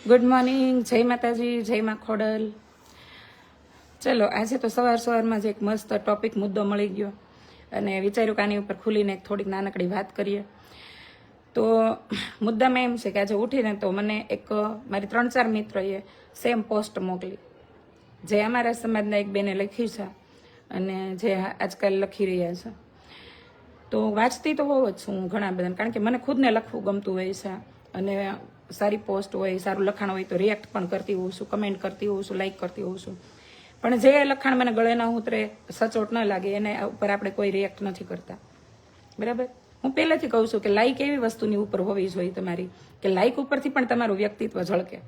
Good morning, જય માતાજી, જય મા ખોડલ. ચલો, આજે તો સવારમાં જ એક મસ્ત ટોપિક મુદ્દો મળી ગયો અને વિચાર્યું કે આની ઉપર ખુલીને થોડીક નાનકડી વાત કરીએ. તો મુદ્દામાં એમ છે કે આજે ઉઠીને તો મને એક મારી 3-4 મિત્રોએ સેમ પોસ્ટ મોકલી, જે અમારા સમાજના એક બેને લખી છે અને જે આજકાલ લખી રહ્યા છે. તો વાંચતી તો હોવ જ છું હું ઘણા બધા, કારણ કે મને ખુદને લખવું ગમતું હોય છે અને સારી પોસ્ટ હોય, સારું લખાણ હોય તો રિએક્ટ પણ કરતી હોઉં છું, કમેન્ટ કરતી હોઉં છું, લાઈક કરતી હોઉં છું. પણ જે લખાણ મને ગળે ના ઉતરે, સચોટ ન લાગે, એને ઉપર આપણે કોઈ રિએક્ટ નથી કરતા, બરાબર. હું પહેલેથી કહું છું કે લાઈક એવી વસ્તુની ઉપર હોવી જોઈએ તમારી, કે લાઈક ઉપરથી પણ તમારું વ્યક્તિત્વ ઝળકે.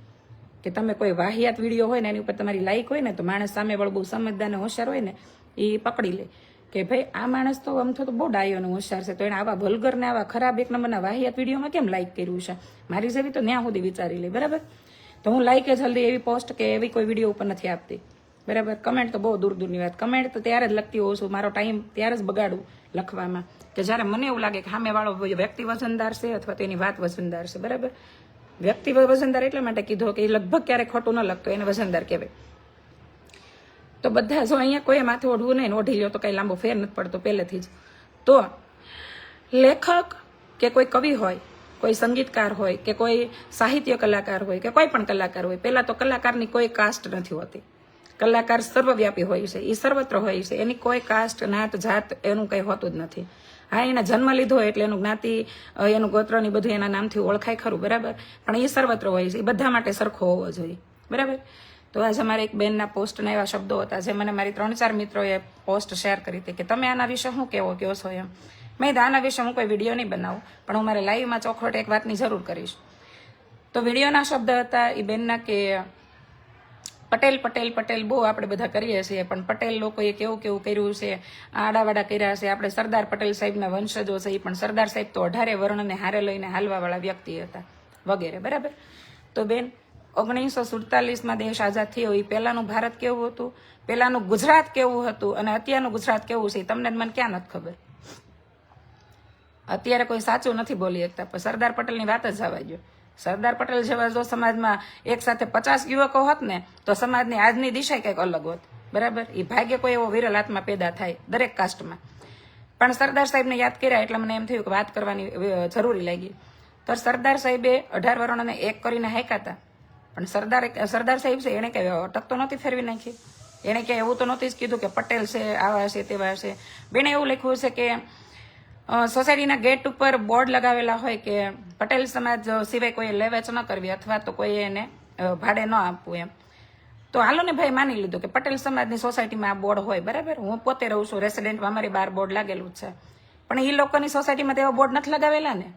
કે તમે કોઈ વાહિયાત વિડીયો હોય ને એની ઉપર તમારી લાઈક હોય ને તો માણસ સામેવાળો બહુ સમજદાર ને હોશિયાર હોય ને એ પકડી લે કે ભાઈ આ માણસ તો આમ તો બહુ ડાયો અને હોશિયાર છે, તો એને આવા વલ્ગર ને આવા ખરાબ એક નંબરના વાહિયાત વિડીયોમાં કેમ લાઈક કર્યું છે. મારી જેવી તો ન્યા સુધી વિચારી લે, બરાબર. તો હું લાઈક જલ્દી એવી પોસ્ટ કે એવી કોઈ વિડીયો ઉપર નથી આપતી, બરાબર. કમેન્ટ તો બહુ દૂરની વાત, કમેન્ટ તો ત્યારે જ લખતી હોઉં છું, મારો ટાઈમ ત્યારે જ બગાડું લખવામાં કે જ્યારે મને એવું લાગે કે સામેવાળો વ્યક્તિ વજનદાર છે અથવા તો એની વાત વજનદાર છે, બરાબર. વ્યક્તિ વજનદાર એટલા માટે કીધો કે એ લગભગ ક્યારેય ખોટું ન લખતો, એને વજનદાર કહેવાય. તો બધા જો અહીંયા કોઈ માથે ઓઢવું નહીં, ઓઢી લ્યો તો કઈ લાંબો ફેર નથી પડતો પહેલેથી જ. તો લેખક કે કોઈ કવિ હોય, કોઈ સંગીતકાર હોય કે કોઈ સાહિત્ય કલાકાર હોય કે કોઈ પણ કલાકાર હોય, પહેલા તો કલાકારની કોઈ કાસ્ટ નથી હોતી. કલાકાર સર્વવ્યાપી હોય છે, એ સર્વત્ર હોય છે, એની કોઈ કાસ્ટ, નાત, જાત એનું કંઈ હોતું જ નથી. હા, એને જન્મ લીધો એટલે એનું જ્ઞાતિ, એનું ગોત્રની બધું એના નામથી ઓળખાય ખરું, બરાબર. પણ એ સર્વત્ર હોય છે, એ બધા માટે સરખો હોવો જોઈએ, બરાબર. તો આજે મારે એક બેનના પોસ્ટના એવા શબ્દો હતા જે મને મારી 3-4 મિત્રોએ પોસ્ટ શેર કરી હતી કે તમે આના વિશે શું કહો છો એમ. મેં આના વિશે હું કોઈ વિડીયો નહીં બનાવું, પણ હું મારે લાઈવમાં ચોખવટ એક વાતની જરૂર કરીશ. તો વિડીયોના શબ્દ હતા એ બેનના કે પટેલ પટેલ પટેલ બહુ આપણે બધા કરીએ છીએ, પણ પટેલ લોકોએ કેવું કર્યું છે, આડાવાડા કર્યા છે. આપણે સરદાર પટેલ સાહેબના વંશજો છે, એ પણ સરદાર સાહેબ તો 18 વર્ણને હારે લઈને હાલવાવાળા વ્યક્તિ હતા વગેરે, બરાબર. તો બેન, 1947માં દેશ આઝાદ થયો, એ પહેલાનું ભારત કેવું હતું, પહેલાનું ગુજરાત કેવું હતું અને અત્યારનું ગુજરાત કેવું છે તમને મને ક્યાં નથી ખબર. અત્યારે કોઈ સાચું નથી બોલી શકતા, પણ સરદાર પટેલની વાત જ જવા દો. સરદાર પટેલ જેવા જો સમાજમાં એક સાથે 50 યુવકો હોત ને તો સમાજની આજની દિશા કંઈક અલગ હોત, બરાબર. એ ભાગ્ય કોઈ એવો વિરલ આત્મા પેદા થાય દરેક કાસ્ટમાં. પણ સરદાર સાહેબને યાદ કર્યા એટલે મને એમ થયું કે વાત કરવાની જરૂરી લાગી. તો સરદાર સાહેબે 18 વર્ણને એક કરીને હાંક્યા હતા, પણ સરદાર સાહેબ છે એને કઈ અટક તો નહોતી ફેરવી નાખી. એને ક્યાંય એવું તો નહોતું જ કીધું કે પટેલ છે આવા છે તેવા છે. બેને એવું લખ્યું છે કે સોસાયટીના ગેટ ઉપર બોર્ડ લગાવેલા હોય કે પટેલ સમાજ સિવાય કોઈ લે વેચ ન કરવી અથવા તો કોઈ એને ભાડે ન આપવું એમ. તો હાલો ને ભાઈ, માની લીધું કે પટેલ સમાજની સોસાયટીમાં આ બોર્ડ હોય, બરાબર. હું પોતે રહું છું રેસિડેન્ટમાં, અમારી 12 બોર્ડ લાગેલું જ છે, પણ એ લોકોની સોસાયટીમાં તેવા બોર્ડ નથી લગાવેલા ને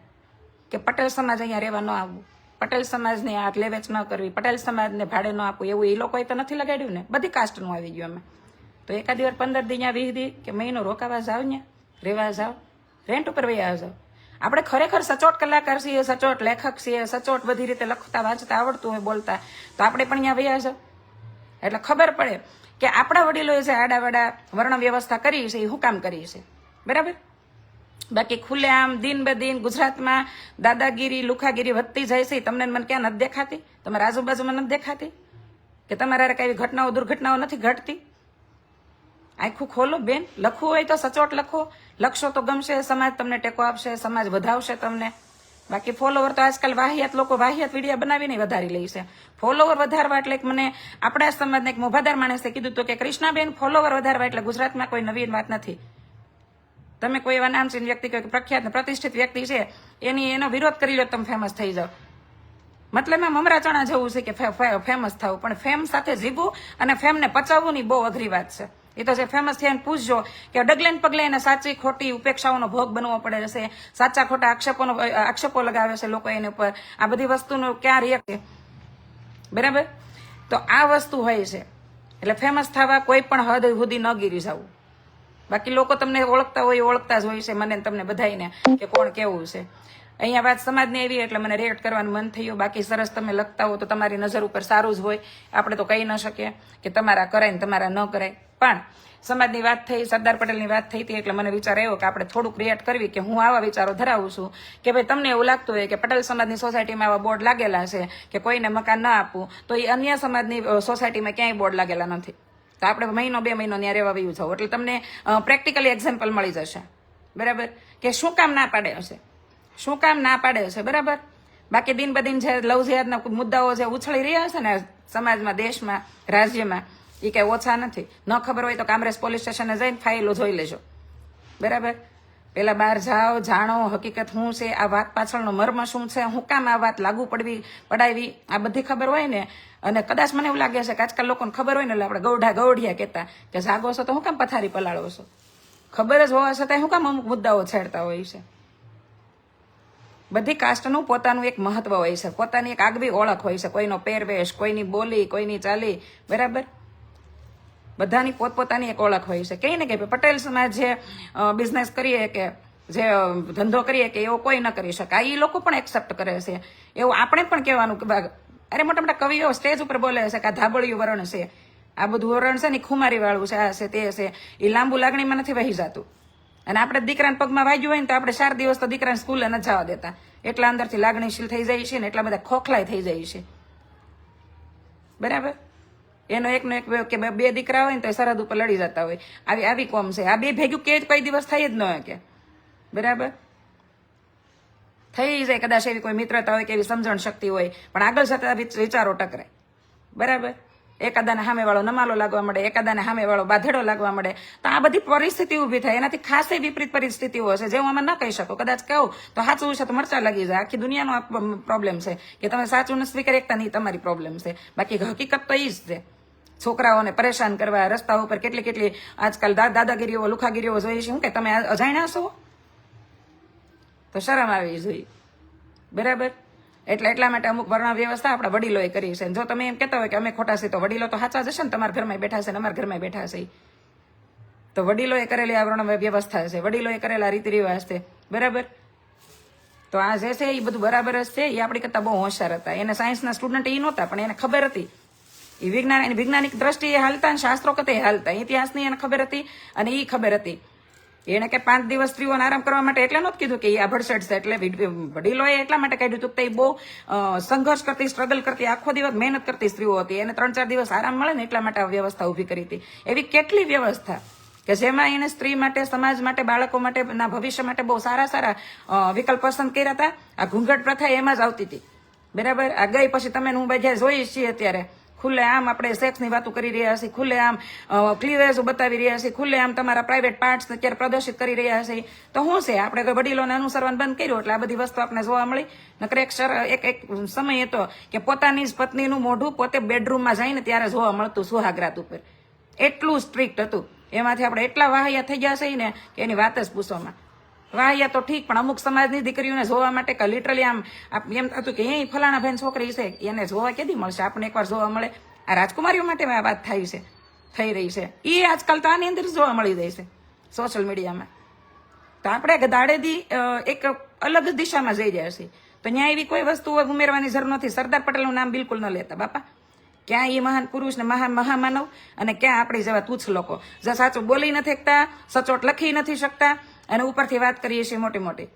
કે પટેલ સમાજ અહીંયા રહેવા ન આવવું, પટેલ સમાજને આ લે વેચ ન કરવી, પટેલ સમાજને ભાડે ન આપવું, એવું એ લોકોએ તો નથી લગાડ્યું ને. બધી કાસ્ટનું આવી ગયું અમે. તો એકાદી વાર 15 દી ત્યાં 20 દી કે મહિનો રોકાવા જાવ, ને રહેવા જાવ, રેન્ટ ઉપર વયા જાવ. આપણે ખરેખર સચોટ કલાકાર છીએ, સચોટ લેખક છીએ, સચોટ બધી રીતે લખતા વાંચતા આવડતું હોય, બોલતા, તો આપણે પણ અહીંયા વયા જાવ. એટલે ખબર પડે કે આપણા વડીલોએ જે આડાવાડા વર્ણ વ્યવસ્થા કરી છે એ હું કામ કરી છે, બરાબર. બાકી ખુલ્લે આમ દિન બે દિન ગુજરાતમાં દાદાગીરી, લુખાગીરી વધતી જાય છે. તમને મને ક્યાં નથી દેખાતી? તમારા આજુબાજુમાં નથી દેખાતી કે તમારા કઈ ઘટનાઓ, દુર્ઘટનાઓ નથી ઘટતી? આખું ખોલો બેન, લખવું હોય તો સચોટ લખો. લખશો તો ગમશે, સમાજ તમને ટેકો આપશે, સમાજ વધાવશે તમને. બાકી ફોલોવર તો આજકાલ વાહિયાત લોકો વાહિયાત વિડીયો બનાવીને વધારી લે છે. ફોલોવર વધારવા એટલે મને આપણા સમાજના એક મોભાદાર માણસે કીધું હતું કે કૃષ્ણાબેન, ફોલોવર વધારવા એટલે ગુજરાતમાં કોઈ નવી વાત નથી. તમે કોઈ એવા નામચીન વ્યક્તિ, કોઈ પ્રખ્યાત પ્રતિષ્ઠિત વ્યક્તિ છે એનો વિરોધ કરી લો, તમે ફેમસ થઈ જાઓ. મતલબ એમ મમરા ચણા જેવું છે કે ફેમસ થવું, પણ ફેમ સાથે જીવવું અને ફેમને પચાવવું ની બહુ અઘરી વાત છે. એ તો જે ફેમસ થયા એને પૂછજો કે ડગલે ને પગલે એને સાચી ખોટી ઉપેક્ષાઓનો ભોગ બનવો પડે છે, સાચા ખોટા આક્ષેપો લગાવે છે લોકો એની ઉપર. આ બધી વસ્તુનું ક્યાં રિએક્ટ, બરાબર. તો આ વસ્તુ હોય છે એટલે ફેમસ થવા કોઈ પણ હદ સુધી ન ગીરી જવું. બાકી લોકો તમને ઓળખતા હોય, ઓળખતા જ હોય છે, મને તમને બધાને કે કોણ કેવું છે. અહીંયા વાત સમાજની આવી એટલે મને રિએક્ટ કરવાનું મન થયું. બાકી સરસ તમે લખતા હો તો તમારી નજર ઉપર સારું જ હોય, આપણે તો કહી ન શકીએ કે તમારા કરાય ને તમારા ન કરાય. પણ સમાજની વાત થઈ, સરદાર પટેલની વાત થઈ હતી એટલે મને વિચાર આવ્યો કે આપણે થોડુંક રિએક્ટ કરવી, કે હું આવા વિચારો ધરાવું છું કે ભાઈ તમને એવું લાગતું હોય કે પટેલ સમાજની સોસાયટીમાં આવા બોર્ડ લાગેલા છે કે કોઈને મકાન ના આપવું, તો એ અન્ય સમાજની સોસાયટીમાં ક્યાંય બોર્ડ લાગેલા નથી. તો આપણે મહિનો 2 મહિનો ત્યાં રહેવા વયું જાવ એટલે તમને પ્રેક્ટિકલી એક્ઝામ્પલ મળી જશે. બરાબર, કે શું કામ ના પાડે હશે, શું કામ ના પાડે હશે. બરાબર, બાકી દિન બદિન જે લવ જિહાદના મુદ્દાઓ જે ઉછળી રહ્યા છે ને સમાજમાં, દેશમાં, રાજ્યમાં, એ કઈ ઓછા નથી. ન ખબર હોય તો કામરેજ પોલીસ સ્ટેશને જઈને ફાઇલો જોઈ લેજો. બરાબર, પેલા બહાર જાઓ, જાણો હકીકત શું છે, આ વાત પાછળનો મર્મ શું છે, હું કામ આ વાત લાગુ પડાવી, આ બધી ખબર હોય ને. અને કદાચ મને એવું લાગે છે કે આજકાલ લોકોને ખબર હોય ને એટલે આપણે ગૌઢિયા કહેતા કે જાગો છો તો હું કામ પથારી પલાળો છો. ખબર જ હોવા છતાં હું કામ અમુક મુદ્દાઓ છેડતા હોય છે. બધી કાસ્ટનું પોતાનું એક મહત્વ હોય છે, પોતાની એક આગવી ઓળખ હોય છે, કોઈનો પહેરવેશ, કોઈની બોલી, કોઈની ચાલી. બરાબર, બધાની પોતપોતાની એક ઓળખ હોય છે. કઈ ને કે પટેલ સમાજ જે બિઝનેસ કરીએ કે જે ધંધો કરીએ કે એવો કોઈ ન કરી શકે, એ લોકો પણ એક્સેપ્ટ કરે છે. એવું આપણે પણ કહેવાનું કે અરે મોટા મોટા કવિઓ સ્ટેજ ઉપર બોલે છે કે આ ધાબળિયું વરણ છે, આ બધું વરણ છે ને ખુમારી વાળું છે, આ છે તે છે. એ લાંબુ લાગણીમાં નથી વહી જતું. અને આપણે દીકરાને પગમાં વાગ્યું હોય ને તો આપણે 4 દિવસ તો દીકરાને સ્કૂલે ન જવા દેતા, એટલા અંદરથી લાગણીશીલ થઈ જાય છે ને એટલા બધા ખોખલાય થઈ જાય છે. બરાબર, એનો એકનો એક કે 2 દીકરા હોય ને તો સરહદ ઉપર લડી જતા હોય. આવી કોમ છે. આ 2 ભેગું કે કોઈ દિવસ થઈ જ ન હોય કે. બરાબર, થઈ જાય કદાચ એવી કોઈ મિત્રતા હોય કે એવી સમજણ શક્તિ હોય, પણ આગળ જતા વિચારો ટકરાય. બરાબર, એકાદાને સામે વાળો નમાલો લાગવા મળે, એકાદાને સામે વાળો બાધેડો લાગવા મળે, તો આ બધી પરિસ્થિતિ ઊભી થાય. એનાથી ખાસી વિપરીત પરિસ્થિતિઓ છે જે હું આમાં ન કહી શકો. કદાચ કહું તો સાચું છે તો મરચા લાગી જાય. આખી દુનિયાનો પ્રોબ્લેમ છે કે તમે સાચું ન સ્વીકારી શકતા, નહીં તમારી પ્રોબ્લેમ છે. બાકી હકીકત તો એ જ છે. છોકરાઓને પરેશાન કરવા, રસ્તા ઉપર કેટલી આજકાલ દાદાગીરીઓ, લુખાગીરીઓ જોઈએ છે. શું કે તમે અજાણ્યા છો? તો શરમ આવી જોઈએ. બરાબર, એટલા માટે અમુક વર્ણ વ્યવસ્થા આપણા વડીલોએ કરી છે. જો તમે એમ કહેતા હોય કે અમે ખોટા છીએ તો વડીલો તો સાચા જશે ને, તમારા ઘરમાં બેઠા છે ને અમારા ઘરમાં બેઠા છે. તો વડીલોએ કરેલી આ વર્ણ વ્યવસ્થા છે, વડીલોએ કરેલા રીતિ રિવાજ છે. બરાબર, તો આ જે છે એ બધું બરાબર જ છે. એ આપણી કરતા બહુ હોશિયાર હતા. એને સાયન્સના સ્ટુડન્ટ એ નહોતા, પણ એને ખબર હતી. એ વૈજ્ઞાનિક દ્રષ્ટિએ હાલતા અને શાસ્ત્રો કતે હાલતા. ઇતિહાસની એને ખબર હતી અને એ ખબર હતી. એને કે 5 દિવસ સ્ત્રીઓને આરામ કરવા માટે એટલે નહોતું કીધું કે એ આભડસેટ છે. એટલે વડીલોએ એટલા માટે કાઢ્યું હતું કે એ બહુ સંઘર્ષ કરતી, સ્ટ્રગલ કરતી, આખો દિવસ મહેનત કરતી સ્ત્રીઓ હતી. એને 3-4 દિવસ આરામ મળે ને એટલા માટે આ વ્યવસ્થા ઊભી કરી હતી. એવી કેટલી વ્યવસ્થા કે જેમાં એને સ્ત્રી માટે, સમાજ માટે, બાળકો માટે, ના ભવિષ્ય માટે બહુ સારા વિકલ્પ પસંદ કર્યા હતા. આ ઘૂંઘટ પ્રથા એમાં જ આવતી હતી. બરાબર, આ ગઈ પછી તમે હું બધા જોઈએ છીએ અત્યારે ખુલ્લે આમ આપણે સેક્સની વાતો કરી રહ્યા છીએ, ખુલ્લે આમ ક્લીવેજ બતાવી રહ્યા છીએ, ખુલ્લે આમ તમારા પ્રાઇવેટ પાર્ટ્સ અત્યારે પ્રદર્શિત કરી રહ્યા છીએ. તો શું છે, આપણે વડીલોને અનુસરવાનું બંધ કર્યું એટલે આ બધી વસ્તુ આપણે જોવા મળી. નકર એક સમય હતો કે પોતાની જ પત્નીનું મોઢું પોતે બેડરૂમમાં જઈને ત્યારે જોવા મળતું સુહાગરાત ઉપર. એટલું સ્ટ્રિક્ટ હતું. એમાંથી આપણે એટલા વાહિયા થઈ ગયા છે ને કે એની વાત જ પૂછવામાં. વાહિયા તો ઠીક, પણ અમુક સમાજની દીકરીઓને જોવા માટે કે લિટરલી આમ એમ થતું કે એ ફલાણા ભાઈ છોકરી છે, એને જોવા ક્યાંથી મળશે, આપણને એકવાર જોવા મળે. આ રાજકુમારીઓ માટે આ વાત થઈ રહી છે. એ આજકાલ તો આની અંદર જોવા મળી જાય છે સોશિયલ મીડિયામાં. તો આપણે દાડેથી એક અલગ દિશામાં જઈ રહ્યા છીએ. તો ત્યાં એવી કોઈ વસ્તુ ઉમેરવાની જરૂર નથી. સરદાર પટેલનું નામ બિલકુલ ન લેતા બાપા. ક્યાં એ મહાન પુરુષ ને મહામાનવ, અને ક્યાં આપણી જેવા તુચ્છ લોકો જે સાચું બોલી નથી શકતા, સચોટ લખી નથી શકતા, અને ઉપરથી વાત કરીએ છીએ મોટી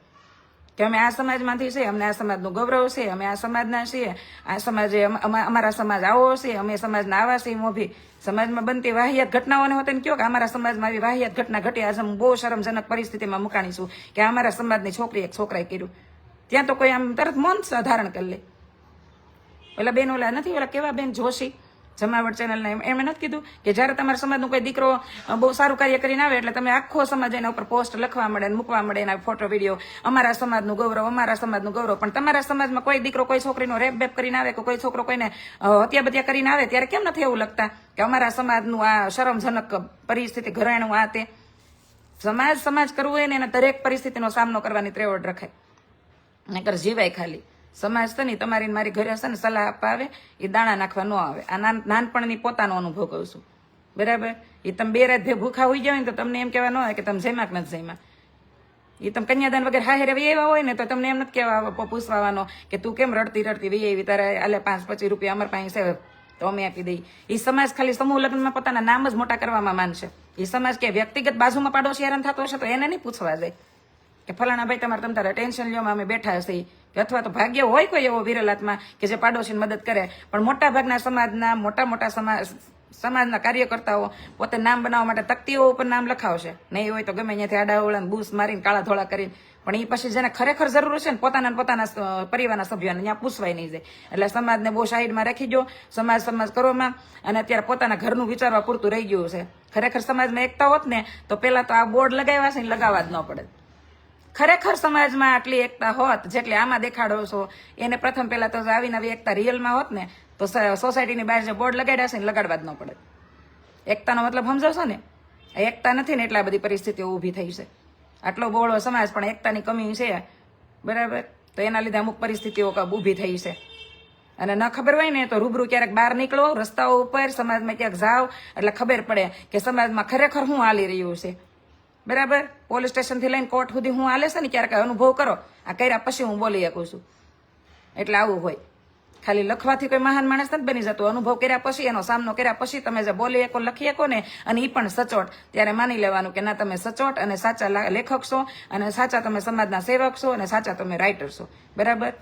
કે અમે આ સમાજમાંથી છીએ, અમને આ સમાજનું ગૌરવ છે, અમે આ સમાજના છીએ, આ સમાજે અમારા સમાજ આવો છે, અમે સમાજના આવા છીએ. મોભી સમાજમાં બનતી વાહિયાત ઘટનાઓને હોતે કહો કે અમારા સમાજમાં આવી વાહિયાત ઘટના ઘટી, આજે હું બહુ શરમજનક પરિસ્થિતિમાં મુકાણી છું કે અમારા સમાજની છોકરી એક છોકરાએ કર્યું. ત્યાં તો કોઈ આમ તરત મૌન ધારણ કરી લે. ઓલા બેન ઓલા નથી, ઓલા કેવા બેન જોશી જમાવટ ચેનલના, એમણે નથી કીધું કે જયારે તમારા સમાજનો કોઈ દીકરો બહુ સારું કાર્ય કરીને આવે એટલે તમે આખો સમાજ એના ઉપર પોસ્ટ લખવા મળે, મૂકવા મળે, એના ફોટો વિડીયો, અમારા સમાજનું ગૌરવ, અમારા સમાજનું ગૌરવ. પણ તમારા સમાજમાં કોઈ દીકરો કોઈ છોકરીનો રેપ બેપ કરીને આવે કે કોઈ છોકરો કોઈને હત્યા બત્યા કરીને આવે ત્યારે કેમ નથી એવું લખતા કે અમારા સમાજનું આ શરમજનક પરિસ્થિતિ, ઘરેણું, આ તે. સમાજ કરવું હોય ને એને દરેક પરિસ્થિતિનો સામનો કરવાની ત્રેવડ રખાય, નકર જીવાય ખાલી. સમાજ છે ને તમારી મારી ઘરે હશે ને સલાહ આપવા આવે, એ દાણા નાખવા ન આવે. આ નાનપણની પોતાનો અનુભવ કહું છું. બરાબર, એ તમે 2 રાત ભૂખા હોઈ ગયા હોય ને તો તમને એમ કહેવા ન હોય કે તમે જમ્યા કે નથી જમ્યા. એ તમે કન્યાદાન વગર હાહેરે એવા હોય ને તો તમને એમ નથી કહેવા પૂછવાનો કે તું કેમ રડતી રડતી વી એવી તારે આલે 5-25 રૂપિયા અમાર પાસે છે તો અમે આપી દઈ. એ સમાજ ખાલી સમૂહ લગ્નમાં પોતાના નામ જ મોટા કરવામાં માનશે. એ સમાજ કે વ્યક્તિગત બાજુમાં પાડોશી હેરાન થતો હશે તો એને નહીં પૂછવા જાય કે ફલાણા ભાઈ તમારે તમ તારે ટેન્શન લ્યો અમે બેઠા હશે, કે અથવા તો ભાગ્ય હોય કોઈ એવો વિરલ આત્મા કે જે પાડોશીને મદદ કરે. પણ મોટા ભાગના સમાજના મોટા સમાજના કાર્યકર્તાઓ પોતે નામ બનાવવા માટે તકતીઓ ઉપર નામ લખાવશે. નહીં હોય તો ગમે ત્યાંથી આડાવળા બૂસ મારીને કાળા ધોળા કરીને. પણ એ પછી જેને ખરેખર જરૂર છે ને પોતાના પરિવારના સભ્યોને ત્યાં પૂછવાય નહીં જાય. એટલે સમાજને બહુ સાઈડમાં રાખી દો, સમાજ કરવામાં. અને અત્યારે પોતાના ઘરનું વિચારવા પૂરતું રહી ગયું છે. ખરેખર સમાજમાં એકતા હોત ને તો પેલા તો આ બોર્ડ લગાવ્યા છે ને લગાવવા જ ન પડે. ખરેખર સમાજમાં આટલી એકતા હોત જેટલી આમાં દેખાડો છો એને પ્રથમ પહેલા તો આવી નવી એકતા રિયલમાં હોત ને તો સોસાયટીની બહાર જે બોર્ડ લગાડ્યા છે ને લગાડવા જ ન પડે. એકતાનો મતલબ સમજાવશો ને? એકતા નથી ને એટલા બધી પરિસ્થિતિઓ ઊભી થઈ છે. આટલો બહોળો સમાજ પણ એકતાની કમી છે, બરાબર. તો એના લીધે અમુક પરિસ્થિતિઓ ઊભી થઈ છે. અને ન ખબર હોય ને તો રૂબરૂ ક્યારેક બહાર નીકળો, રસ્તાઓ ઉપર સમાજમાં ક્યાંક જાઓ એટલે ખબર પડે કે સમાજમાં ખરેખર શું હાલી રહ્યું છે, બરાબર. પોલીસ સ્ટેશનથી લઈને કોર્ટ સુધી હું હાલે છે ને ક્યારેક અનુભવ કરો. આ કર્યા પછી હું બોલી શકું છું. એટલે આવું હોય. ખાલી લખવાથી કોઈ મહાન માણસ નથી બની જતો. અનુભવ કર્યા પછી, એનો સામનો કર્યા પછી તમે જે બોલી શકો, લખી શકો ને, અને એ પણ સચોટ, ત્યારે માની લેવાનું કે ના તમે સચોટ અને સાચા લેખક છો, અને સાચા તમે સમાજના સેવક છો, અને સાચા તમે રાઇટર છો, બરાબર.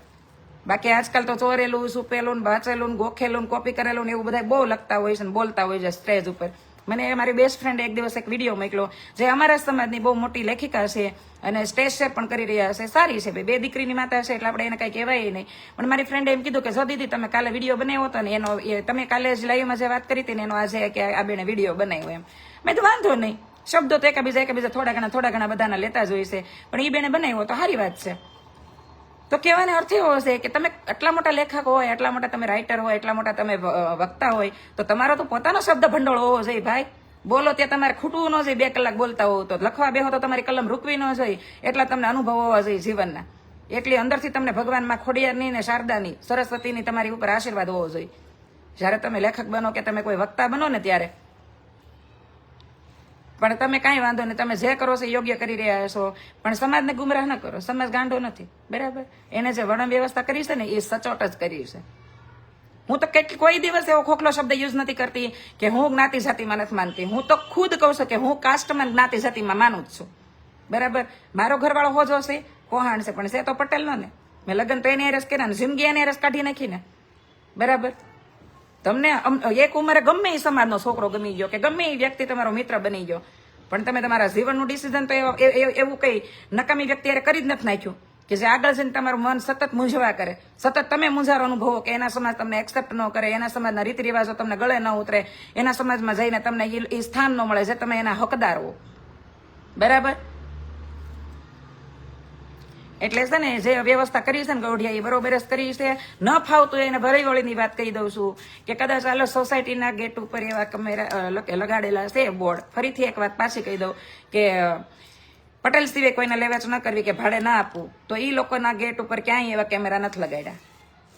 બાકી આજકાલ તો ચોરેલું, સુપેલું, વાંચેલું, ગોખેલું, કોપી કરેલું એવું બધા બહુ લખતા હોય છે ને બોલતા હોય છે સ્ટેજ ઉપર. મને મારી બેસ્ટ ફ્રેન્ડ એક દિવસ એક વિડીયો મોકલ્યો, જે અમારા સમાજની બહુ મોટી લેખિકા છે અને સ્ટેજ શેર પણ કરી રહ્યા છે. સારી છે, 2 દીકરીની માતા છે એટલે આપણે એને કઈ કહેવાય નહીં. પણ મારી ફ્રેન્ડે એમ કીધું કે જો દીદી તમે કાલે વિડીયો બનાવ્યો હતો ને એનો, તમે કાલે જ લાઈવમાં જે વાત કરી હતી ને એનો આજે કે આ બેને વિડીયો બનાવ્યો એમ. મેં તો વાંધો નહીં, શબ્દો તો એકબીજા થોડા ઘણા બધાના લેતા જ હોય છે, પણ એ બેને બનાવ્યો તો સારી વાત છે. તો કહેવાનો અર્થ એવો હશે કે તમે આટલા મોટા લેખક હોય, આટલા મોટા તમે રાઇટર હોય, એટલા મોટા તમે વક્તા હોય, તો તમારો તો પોતાનો શબ્દ ભંડોળ હોવો જોઈએ ભાઈ. બોલો ત્યાં તમારે ખૂટવું ન જોઈએ. 2 કલાક બોલતા હોવ તો લખવા બેહો તો તમારી કલમ રૂકવી ન જોઈએ. એટલા તમને અનુભવ હોવા જોઈએ જીવનના. એટલી અંદરથી તમને ભગવાનમાં ખોડિયારની ને શારદાની, સરસ્વતીની તમારી ઉપર આશીર્વાદ હોવો જોઈએ. જ્યારે તમે લેખક બનો કે તમે કોઈ વક્તા બનો ને ત્યારે. પણ તમે કાંઈ વાંધો નહીં, તમે જે કરો છો યોગ્ય કરી રહ્યા છો, પણ સમાજને ગુમરાહ ન કરો. સમાજ ગાંડો નથી, બરાબર. એને જે વર્ણન વ્યવસ્થા કરી છે ને એ સચોટ જ કરી છે. હું તો કોઈ દિવસ એવો ખોખલો શબ્દ યુઝ નથી કરતી કે હું જ્ઞાતિ જાતિમાં નથી માનતી. હું તો ખુદ કહું છું કે હું કાસ્ટમાં જ્ઞાતિ જાતિમાં માનું જ છું, બરાબર. મારો ઘરવાળો હોજો છે, કોહાણ છે, પણ છે તો પટેલ નો ને. મેં લગ્ન તો એને રસ કર્યા ને, જિંદગી એને રસ કાઢી નાખી ને, બરાબર. તમને એક ઉંમરે ગમે એ સમાજનો છોકરો ગમી ગયો કે ગમે એ વ્યક્તિ તમારો મિત્ર બની ગયો, પણ તમે તમારા જીવનનું ડિસિઝન તો એવું કઈ નકામી વ્યક્તિ કરી જ નથી નાખ્યું કે જે આગળ જઈને તમારું મન સતત મૂંઝવા કરે, સતત તમે મૂંઝારો અનુભવો કે એના સમાજ તમને એક્સેપ્ટ ન કરે, એના સમાજના રીતિ રિવાજો તમને ગળે ન ઉતરે, એના સમાજમાં જઈને તમને એ સ્થાન ન મળે જે તમે એના હકદાર હો, બરાબર. એટલે છે ને જે વ્યવસ્થા કરી છે ને ગૌઢિયા એ બરોબર જ કરી છે. ન ફાવતું એને ભરી વળીની વાત કહી દઉં છું કે કદાચ આલો સોસાયટીના ગેટ ઉપર એવા કેમેરા લગાડેલા છે બોર્ડ. ફરીથી એક વાત પાછી કહી દઉં કે પટેલ સિવાય કોઈને લેવેચ ન કરવી કે ભાડે ના આપવું, તો એ લોકોના ગેટ ઉપર ક્યાંય એવા કેમેરા નથી લગાડ્યા,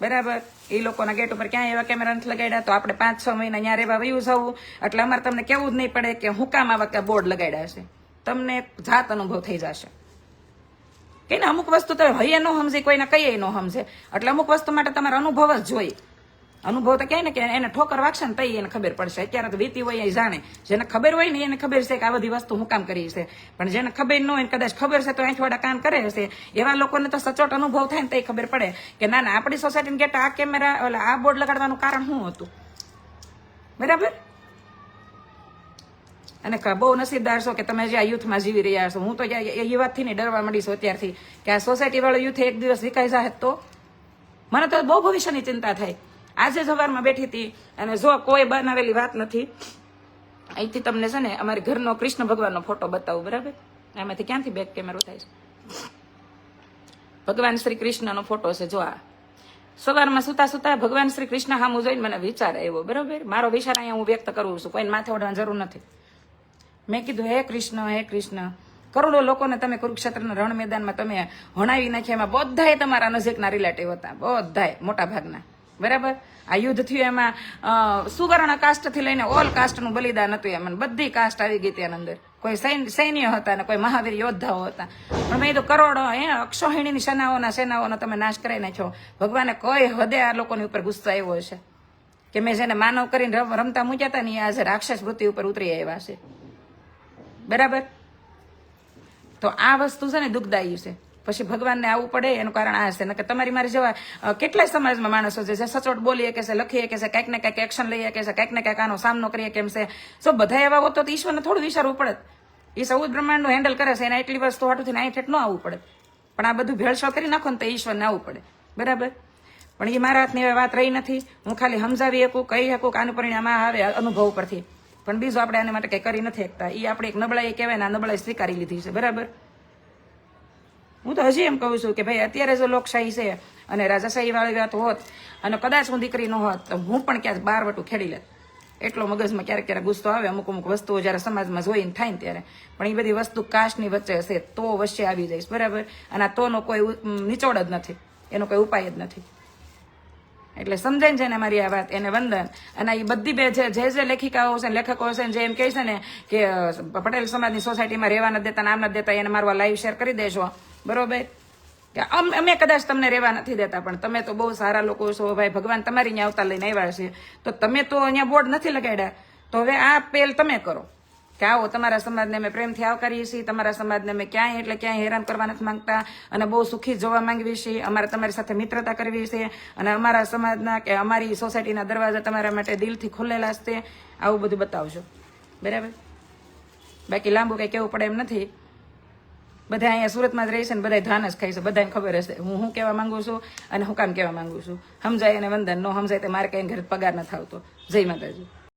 બરાબર. એ લોકોના ગેટ ઉપર ક્યાંય એવા કેમેરા નથી લગાડ્યા. તો આપણે 5-6 મહિના ત્યાં રહેવા વયું જવું, એટલે અમારે તમને કેવું જ નહીં પડે કે હું કામ આવા બોર્ડ લગાડ્યા છે. તમને જાત અનુભવ થઈ જશે કે અમુક વસ્તુ તમે ભાઈએ ન સમજે, કોઈને કહીએ ન સમજે, એટલે અમુક વસ્તુ માટે તમારે અનુભવ જ જોઈએ. અનુભવ તો કહે ને કે એને ઠોકર વાગશે ને તઈ એને ખબર પડશે. અત્યારે તો વીતી હોય એ જાણે, જેને ખબર હોય ને એને ખબર છે કે આ બધી વસ્તુ હું કામ કરી છે, પણ જેને ખબર ન હોય કદાચ ખબર છે તો આંખવાડા કામ કરે છે, એવા લોકોને તો સચોટ અનુભવ થાય ને તઈ ખબર પડે કે ના ના આપણી સોસાયટીને ગેટ આ કેમેરા આ બોર્ડ લગાડવાનું કારણ શું હતું, બરાબર. અને બહુ નસીબદાર છો કે તમે જે આ યુથમાં જીવી રહ્યા છો. હું તો એ વાતથી ને ડરવા માંડી છું અત્યારથી કે આ સોસાયટી વાળો યુથ એક દિવસ વિકાઈ જાય તો મને તો બહુ ભવિષ્યની ચિંતા થાય. આજે સવારમાં બેઠી હતી અને જો કોઈ બનાવેલી વાત નથી, અહીંથી તમને છે ને અમારી ઘરનો કૃષ્ણ ભગવાનનો ફોટો બતાવું, બરાબર. આમાંથી ક્યાંથી બેક કેમેરો થાય છે? ભગવાન શ્રી કૃષ્ણનો ફોટો છે. જો આ સવારમાં સુતા ભગવાન શ્રી કૃષ્ણ સામું જોઈને મને વિચાર આવ્યો, બરાબર. મારો વિચાર અહીંયા હું વ્યક્ત કરું છું, કોઈને માથે ઓઢવાની જરૂર નથી. મેં કીધું હે કૃષ્ણ, કરોડો લોકોને તમે કુરુક્ષેત્રના રણ મેદાનમાં તમે હણાવી નાખ્યા. એમાં બધાએ તમારા નજીકના રિલેટિવ હતા, બધાએ મોટા ભાગના, બરાબર. આ યુદ્ધ થયું એમાં સુવર્ણ કાસ્ટ થી લઈને ઓલ કાસ્ટ નું બલિદાન હતું. એમાં બધી કાસ્ટ આવી ગઈ ત્યાં અંદર, કોઈ સૈન્યો હતા ને કોઈ મહાવીર યોદ્ધાઓ હતા, પણ મેં તો કરોડો અક્ષોહિણીની સેનાઓનો તમે નાશ કરી નાખ્યો. ભગવાને કઈ હદે આ લોકોની ઉપર ગુસ્સો આવ્યો છે કે મેં જેને માનવ કરીને રમતા મૂક્યા હતા ને એ આજે રાક્ષસ વૃત્તિ ઉપર ઉતરી આવ્યા છે. બરાબર? તો આ વસ્તુ છે ને દુઃખદાયી છે. પછી ભગવાનને આવવું પડે એનું કારણ આ છે કે તમારી મારી જેવા કેટલાય સમાજમાં માણસો છે જે સચોટ બોલીએ કે છે, લખીએ કે છે, કંઈક ને કંઈક એક્શન લઈએ કે છે, કંઈક ને કંઈક આનો સામનો કરીએ કેમ છે. બધા એવા હોતો તો ઈશ્વરને થોડું વિચારવું પડે. એ સૌદ બ્રહ્માંડનું હેન્ડલ કરે છે, એને એટલી વસ્તુ હાટુથી અહીં ઠેઠ ન આવવું પડે. પણ આ બધું ભેળસેળ કરી નાખો ને તો ઈશ્વરને આવવું પડે. બરાબર? પણ એ મારા હાથની વાત રહી નથી. હું ખાલી સમજાવી શકું, કહી શકું કે આનું પરિણામ આ આવે અનુભવ પરથી, પણ બીજું આપણે આને માટે કંઈ કરી નથી શકતા. એ આપણે એક નબળાઈ કહેવાય ને, આ નબળાઈ સ્વીકારી લીધી છે. બરાબર? હું તો હજી એમ કહું છું કે ભાઈ અત્યારે જો લોકશાહી છે અને રાજાશાહી વાળી વાત હોત અને કદાચ હું દીકરી ન હોત તો હું પણ ક્યાંક બાર વટું ખેડી લેત. એટલો મગજમાં ક્યારેક ગુસ્સો આવે અમુક વસ્તુઓ જ્યારે સમાજમાં જોઈને થાય ને ત્યારે. પણ એ બધી વસ્તુ કાસ્ટની વચ્ચે હશે તો વચ્ચે આવી જઈશ. બરાબર? અને આ તોનો કોઈ નિચોડ જ નથી, એનો કોઈ ઉપાય જ નથી. એટલે સમજાય છે ને મારી આ વાત, એને વંદન. અને એ બધી બે જે લેખિકાઓ છે, લેખકો છે જે એમ કહે છે ને કે પટેલ સમાજની સોસાયટીમાં રહેવા નથી દેતા, નામ નથી દેતા, એને મારવા લાઈવ શેર કરી દેજો. બરોબર? કે અમે કદાચ તમને રહેવા નથી દેતા, પણ તમે તો બહુ સારા લોકો છો ભાઈ, ભગવાન તમારી અહીંયા અવતાર લઈને આવ્યા છે, તો તમે તો અહીંયા બોર્ડ નથી લગાડ્યા, તો હવે આ પહેલ તમે કરો કે આવો તમારા સમાજને અમે પ્રેમથી આવકારીએ છીએ, તમારા સમાજને અમે ક્યાંય એટલે ક્યાંય હેરાન કરવા નથી માંગતા અને બહુ સુખી જોવા માંગીએ છીએ, અમારે તમારી સાથે મિત્રતા કરવી છે અને અમારા સમાજના કે અમારી સોસાયટીના દરવાજા તમારા માટે દિલથી ખુલેલા છે. આવું બધું બતાવજો. બરાબર? બાકી લાંબુ કંઈ કહેવું પડે એમ નથી. બધા અહીંયા સુરતમાં જ રહે છે ને બધા ધાન જ ખાય છે, બધાને ખબર હશે હું શું કહેવા માંગુ છું અને હું કામ કહેવા માંગુ છું. સમજાય અને વંદન, ન સમજાય તો મારે કઈ ઘરે પગાર નથી આવતો. જય માતાજી.